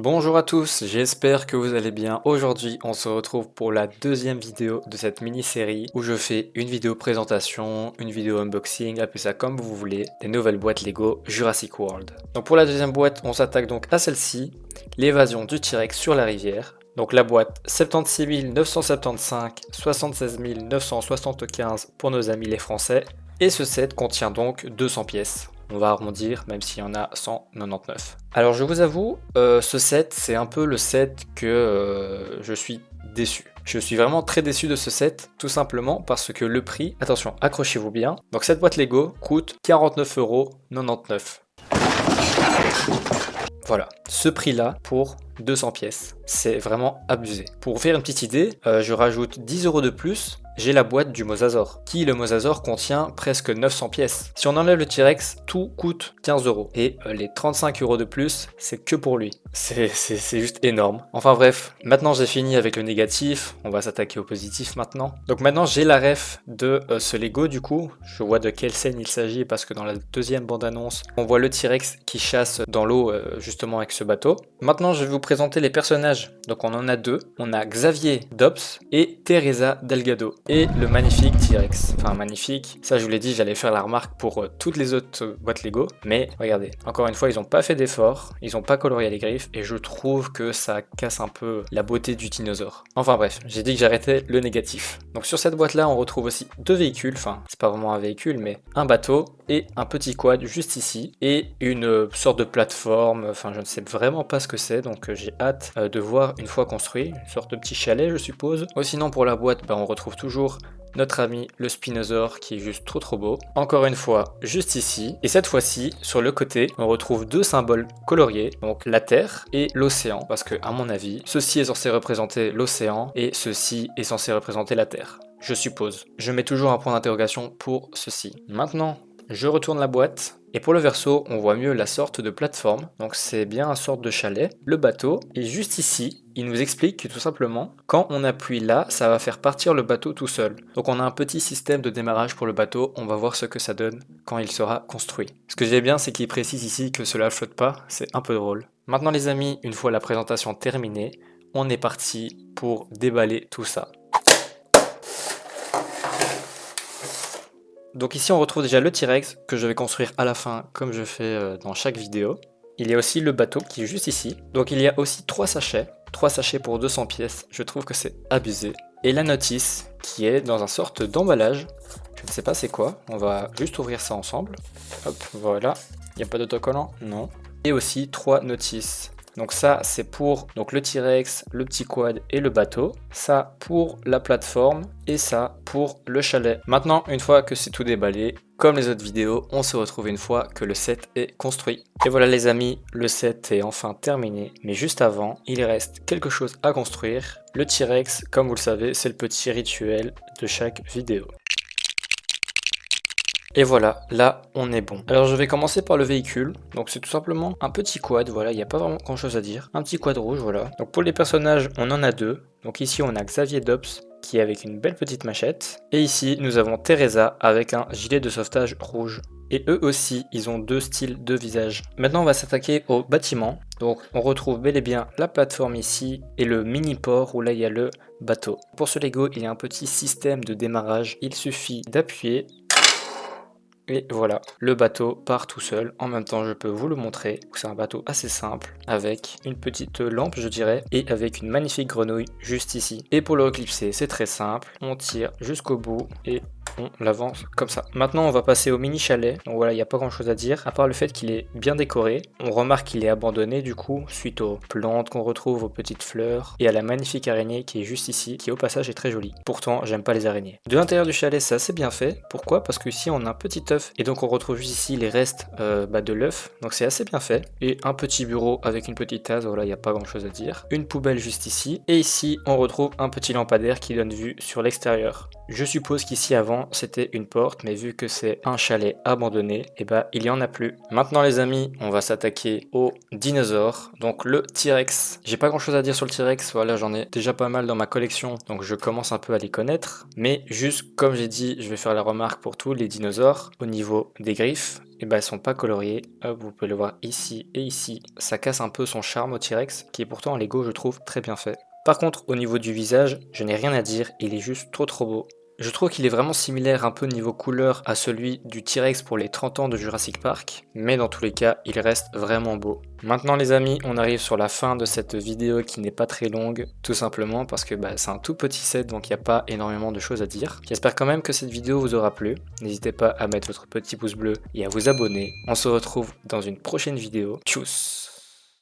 Bonjour à tous, j'espère que vous allez bien. Aujourd'hui, on se retrouve pour la deuxième vidéo de cette mini-série où je fais une vidéo présentation, une vidéo unboxing, appelez ça comme vous voulez, des nouvelles boîtes Lego Jurassic World. Donc pour la deuxième boîte, on s'attaque donc à celle-ci, l'évasion du T-Rex sur la rivière. Donc la boîte 76 975, 76 975 pour nos amis les Français. Et ce set contient donc 200 pièces. On va arrondir même s'il y en a 199. Alors je vous avoue, ce set c'est un peu le set que je suis déçu. Je suis vraiment très déçu de ce set, tout simplement parce que le prix, attention, accrochez-vous bien. Donc cette boîte Lego coûte 49,99 €. Voilà, ce prix-là pour 200 pièces, c'est vraiment abusé. Pour vous faire une petite idée, je rajoute 10 € de plus. J'ai la boîte du Mosasaur, qui le Mosasaur contient presque 900 pièces. Si on enlève le T-Rex, tout coûte 15 €. Et les 35 € de plus, c'est que pour lui. C'est juste énorme. Enfin bref, maintenant j'ai fini avec le négatif, on va s'attaquer au positif maintenant. Donc maintenant j'ai la ref de ce Lego du coup, je vois de quelle scène il s'agit parce que dans la deuxième bande-annonce, on voit le T-Rex qui chasse dans l'eau justement avec ce bateau. Maintenant je vais vous présenter les personnages. Donc on en a deux, on a Xavier Dobbs et Teresa Delgado. Et le magnifique T-Rex, enfin magnifique, ça je vous l'ai dit, j'allais faire la remarque pour toutes les autres boîtes Lego, mais regardez, encore une fois ils n'ont pas fait d'effort, ils n'ont pas colorié les griffes, et je trouve que ça casse un peu la beauté du dinosaure. Enfin bref, j'ai dit que j'arrêtais le négatif. Donc sur cette boîte là on retrouve aussi deux véhicules, enfin c'est pas vraiment un véhicule, mais un bateau et un petit quad juste ici, et une sorte de plateforme, enfin je ne sais vraiment pas ce que c'est, donc j'ai hâte de voir une fois construit, une sorte de petit chalet je suppose. Oh, sinon pour la boîte, on retrouve toujours notre ami le Spinosaur qui est juste trop beau. Encore une fois, juste ici. Et cette fois-ci, sur le côté, on retrouve deux symboles coloriés, donc la Terre et l'océan. Parce que, à mon avis, ceci est censé représenter l'océan et ceci est censé représenter la Terre. Je suppose. Je mets toujours un point d'interrogation pour ceci. Maintenant, je retourne la boîte. Et pour le verso, on voit mieux la sorte de plateforme, donc c'est bien un sorte de chalet, le bateau, et juste ici, il nous explique que tout simplement, quand on appuie là, ça va faire partir le bateau tout seul. Donc on a un petit système de démarrage pour le bateau, on va voir ce que ça donne quand il sera construit. Ce que j'aime bien, c'est qu'il précise ici que cela ne flotte pas, c'est un peu drôle. Maintenant les amis, une fois la présentation terminée, on est parti pour déballer tout ça. Donc ici on retrouve déjà le T-Rex que je vais construire à la fin comme je fais dans chaque vidéo. Il y a aussi le bateau qui est juste ici. Donc il y a aussi 3 sachets pour 200 pièces, je trouve que c'est abusé. Et la notice qui est dans un sorte d'emballage, je ne sais pas c'est quoi, on va juste ouvrir ça ensemble. Hop, voilà, il n'y a pas d'autocollant, non. Et aussi 3 notices. Donc ça c'est pour le T-Rex, le petit quad et le bateau. Ça pour la plateforme et ça pour le chalet. Maintenant une fois que c'est tout déballé, comme les autres vidéos, on se retrouve une fois que le set est construit. Et voilà les amis, le set est enfin terminé. Mais juste avant, il reste quelque chose à construire. Le T-Rex, comme vous le savez, c'est le petit rituel de chaque vidéo. Et voilà, là on est bon. Alors je vais commencer par le véhicule, donc c'est tout simplement un petit quad, voilà, il n'y a pas vraiment grand chose à dire. Un petit quad rouge, voilà. Donc pour les personnages, on en a deux. Donc ici on a Xavier Dobbs, qui est avec une belle petite machette. Et ici nous avons Teresa avec un gilet de sauvetage rouge. Et eux aussi, ils ont deux styles de visage. Maintenant on va s'attaquer au bâtiment. Donc on retrouve bel et bien la plateforme ici et le mini port où là il y a le bateau. Pour ce Lego, il y a un petit système de démarrage, il suffit d'appuyer. Et voilà, le bateau part tout seul. En même temps, je peux vous le montrer. C'est un bateau assez simple, avec une petite lampe, je dirais, et avec une magnifique grenouille juste ici. Et pour le reclipser, c'est très simple. On tire jusqu'au bout et on l'avance comme ça. Maintenant, on va passer au mini chalet. Donc voilà, il n'y a pas grand chose à dire, à part le fait qu'il est bien décoré. On remarque qu'il est abandonné du coup, suite aux plantes qu'on retrouve, aux petites fleurs, et à la magnifique araignée qui est juste ici, qui au passage est très jolie. Pourtant, j'aime pas les araignées. De l'intérieur du chalet, c'est assez bien fait. Pourquoi? Parce que ici, on a un petit œuf, et donc on retrouve juste ici les restes de l'œuf. Donc c'est assez bien fait. Et un petit bureau avec une petite tasse, voilà, il n'y a pas grand chose à dire. Une poubelle juste ici. Et ici, on retrouve un petit lampadaire qui donne vue sur l'extérieur. Je suppose qu'ici avant, Initialement, c'était une porte, mais vu que c'est un chalet abandonné, et bah il y en a plus. Maintenant les amis, on va s'attaquer aux dinosaures, donc le T-Rex. J'ai pas grand chose à dire sur le T-Rex, voilà, j'en ai déjà pas mal dans ma collection, donc je commence un peu à les connaître. Mais juste comme j'ai dit, je vais faire la remarque pour tous les dinosaures, au niveau des griffes, et bah elles sont pas coloriées. Hop, vous pouvez le voir ici et ici. Ça casse un peu son charme au T-Rex, qui est pourtant en Lego je trouve très bien fait. Par contre, au niveau du visage, je n'ai rien à dire, il est juste trop beau. Je trouve qu'il est vraiment similaire un peu niveau couleur à celui du T-Rex pour les 30 ans de Jurassic Park, mais dans tous les cas, il reste vraiment beau. Maintenant les amis, on arrive sur la fin de cette vidéo qui n'est pas très longue, tout simplement parce que c'est un tout petit set, donc il n'y a pas énormément de choses à dire. J'espère quand même que cette vidéo vous aura plu. N'hésitez pas à mettre votre petit pouce bleu et à vous abonner. On se retrouve dans une prochaine vidéo. Tchuss!